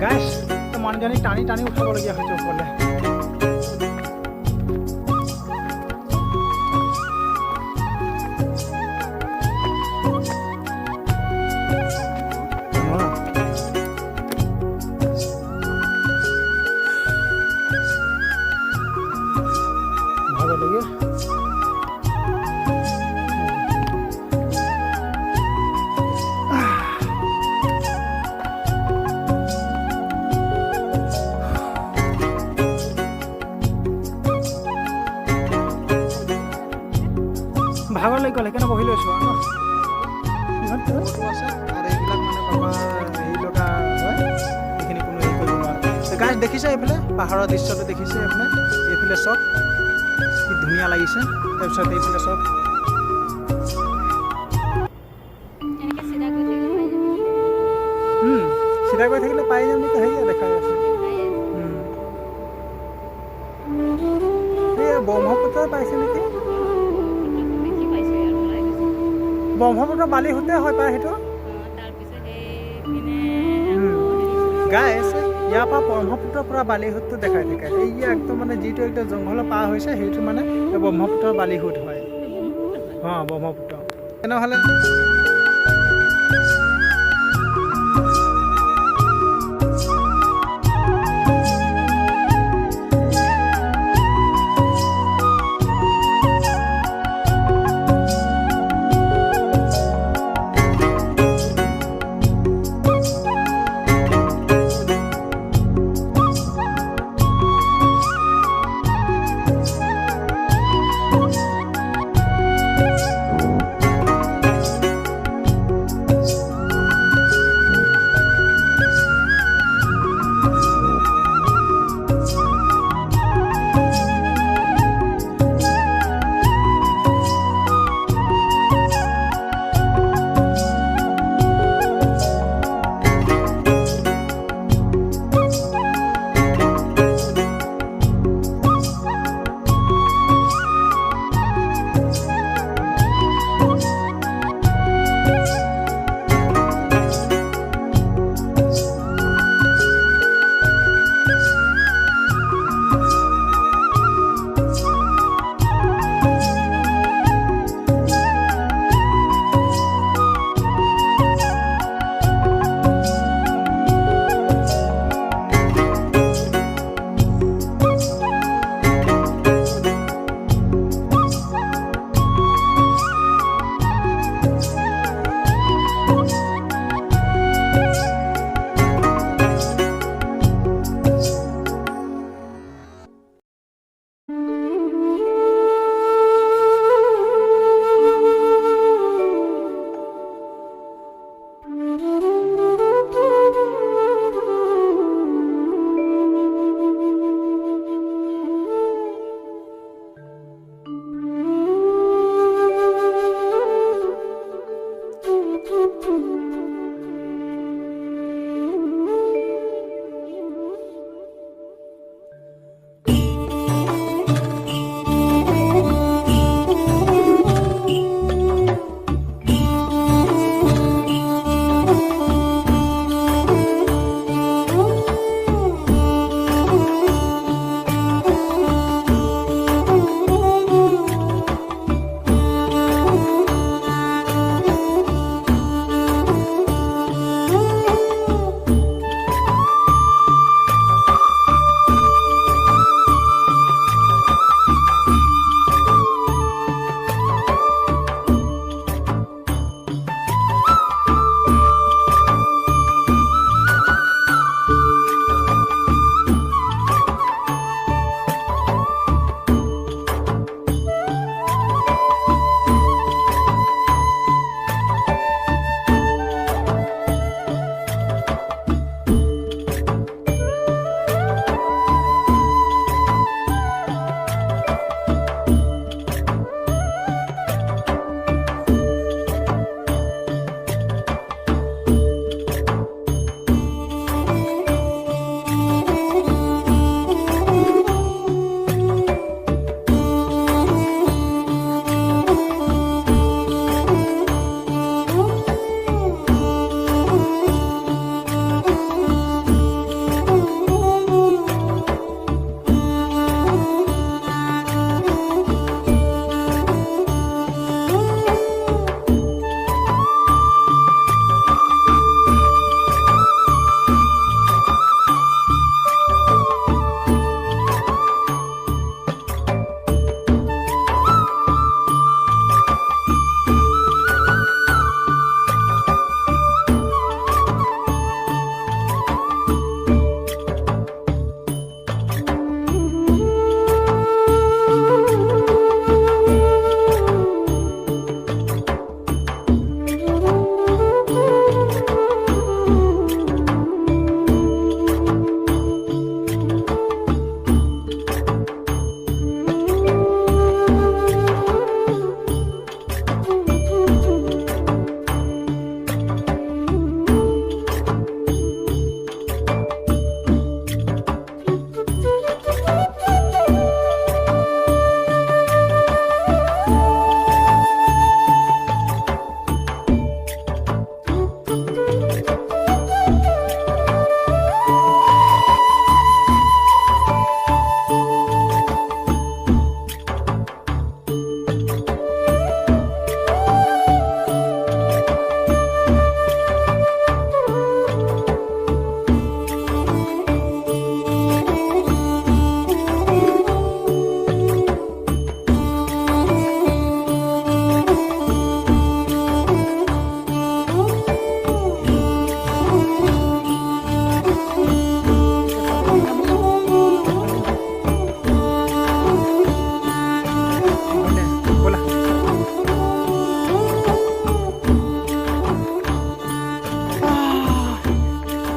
গাইছ মানুহজনী টানি টানি উঠাবলগীয়া হৈছে ওপৰলৈ। ভাগৰ লাগি গ'ল সেইকাৰণে বহি লৈছোঁ আৰু ইমান ফটো আছে আৰু এইবিলাক মানে বাবা হেৰি লগা হয় এইখিনি কোনো হেৰি কৰিব নোৱাৰে। গাছ দেখিছে এইফালে পাহাৰৰ দৃশ্যটো দেখিছে এইফালে এইফালে চব কি ধুনীয়া লাগিছে। তাৰপিছত এইফালে চব চিধা গৈ থাকিলে পাই যাম নেকি সেয়া দেখাই আছে। এই ব্ৰহ্মপুত্ৰ পাইছে নেকি? ব্ৰহ্মপুত্ৰ বালিহুতে হয় পায় সেইটো গাইছ। ইয়াৰ পৰা ব্ৰহ্মপুত্ৰৰ পৰা বালিহুদটো দেখাই থাকে। এই একদম মানে যিটো একদম জংঘলৰ পাৰ হৈছে সেইটো মানে ব্ৰহ্মপুত্ৰৰ বালিহুদ হয়। ব্ৰহ্মপুত্ৰ তেনেহ'লে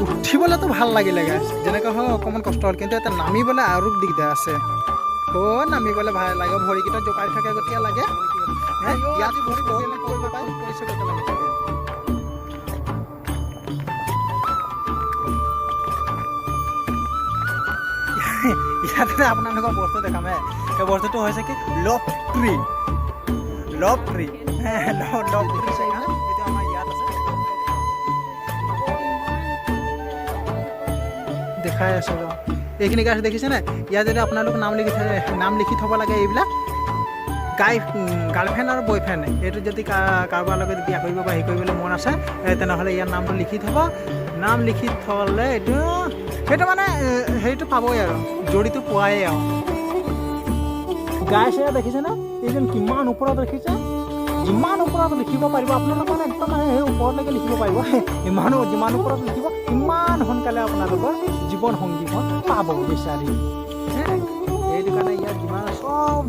উঠিবলৈতো ভাল লাগিলে গাইছ যেনেকৈ হয় অকণমান কষ্ট হ'ল কিন্তু এটা নামিবলৈ আৰু দিগদাৰ আছে নামিবলৈ ভাল লাগে ভৰিকেইটা জোকাৰি থাকে গতিকে লাগে ইয়াত ভৰি কৰিব পাই পৰিছে গতে লাগি থাকে ইয়াতে আপোনালোকৰ বস্তু দেখাম সেই বস্তুটো হৈছে কি love tree love tree love tree এইটো আমাৰ ইয়াত আছে দেখাই আছোঁ ৰ এইখিনি গাছ দেখিছেনে ইয়াত যদি আপোনালোক নাম লিখি থ'ব লাগে এইবিলাক গাৰ্লফ্ৰেণ্ড আৰু বয়ফ্ৰেণ্ড এইটো যদি কাৰোবাৰ লগত বিয়া কৰিব বা হেৰি কৰিবলৈ মন আছে তেনেহ'লে ইয়াৰ নামটো লিখি থ'ব নাম লিখি থ'লে সেইটো মানে হেৰিটো পাবই আৰু জড়িটো পোৱাই আৰু গাছ এয়া দেখিছেনে এইজন কিমান ওপৰত দেখিছে যিমান ওপৰত লিখিব পাৰিব আপোনালোকৰ একদম মানে সেই ওপৰলৈকে লিখিব পাৰিব যিমান ওপৰত লিখিব ইমান সোনকালে আপোনালোকৰ জীৱন সংগীখন পাব বিচাৰি সেইটো কাৰণে ইয়াত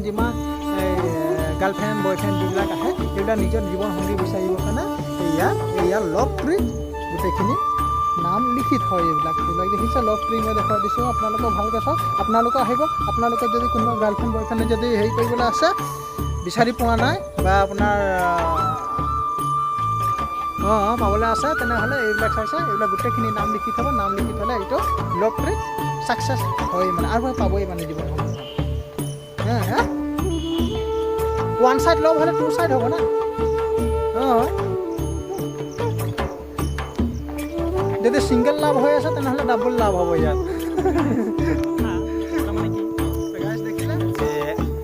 যিমান গাৰ্লফ্ৰেণ্ড বয়ফ্ৰেণ্ড যিবিলাক আহে সেইবিলাক নিজৰ জীৱন সংগী বিচাৰিবৰ কাৰণে ইয়াৰ লভ ট্ৰী গোটেইখিনি নাম লিখি থয় এইবিলাক দেখিছে লভ ট্ৰী মই দেখুৱাই দিছোঁ আপোনালোকক ভালকৈ চাওক আপোনালোকে আহিব আপোনালোকৰ যদি কোনোবা গাৰ্লফ্ৰেণ্ড বয়ফ্ৰেণ্ডে যদি হেৰি কৰিবলৈ আছে বিচাৰি পোৱা নাই বা আপোনাৰ পাবলৈ আছে তেনেহ'লে এইবিলাক চাইছে এইবিলাক গোটেইখিনি নাম লিখি থ'ব নাম লিখি থ'লে এইটো লভ ট্ৰী ছাকচেছ হয় মানে আৰু পাবই মানে জীৱন ওৱান ছাইড লভ হ'লে টু ছাইড হ'ব না যদি ছিংগল লাভ হৈ আছে তেনেহ'লে ডাবল লাভ হ'ব ইয়াত তাৰমানে কি দেখিলে যে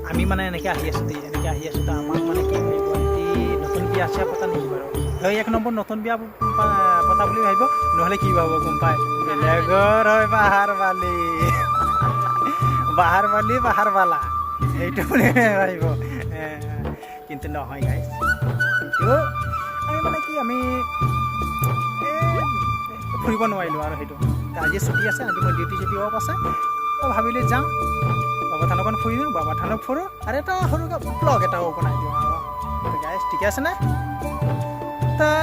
আমি মানে এনেকৈ আহি আছোঁ তো আমাক মানে কি ভাবিব নতুন বিয়া আছে পতা নেকি বাৰু হয় এক নম্বৰ নতুন বিয়া পতা বুলি ভাবিব নহ'লে কি ভাবিব গম পায় বেলেগৰ হয় বাহাৰ বালা সেইটো বুলি ভাবিব কিন্তু নহয় গাইছ আমি মানে কি আমি ফুৰিব নোৱাৰিলোঁ আৰু সেইটো আজি ছুটি আছে আজি মই ডিউটি অফ আছে ভাবিলোঁ যাওঁ বাবা থানখন ফুৰি দিওঁ বাবা থানক ফুৰোঁ আৰু এটা সৰুকৈ ব্লগ এটাও বনাই দিওঁ আৰু গাইছ ঠিকে আছেনে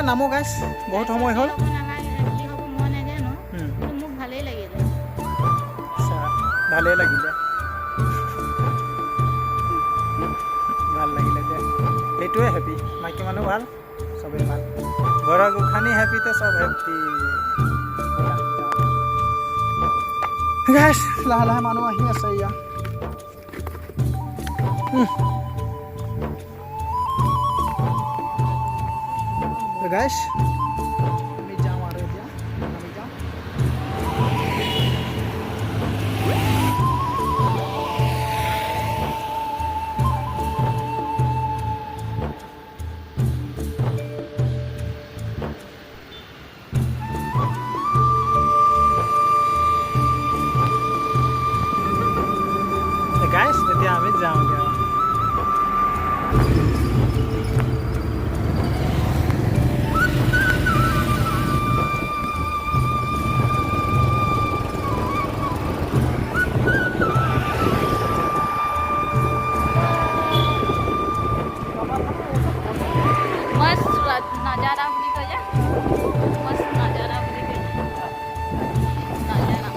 নামো গাইছ বহুত সময় হ'ল ভালেই লাগিলে ভাল লাগিলে দে সেইটোৱে হেপী মাইকী মানুহ ভাল চবেই ভাল ঘৰৰ গোসানী হেপিতে চব হেপী গাইছ লাহে লাহে মানুহ আহি আছে ইয়াত গাইছ আমি যাওঁ আৰু এতিয়া আমি যাওঁ গাইছ এতিয়া আমি যাওঁগৈ नजारा বুলি কয় যে মস্ত नजारा বুলি কয় नजारा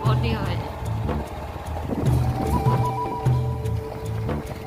ভৰ্তি হয়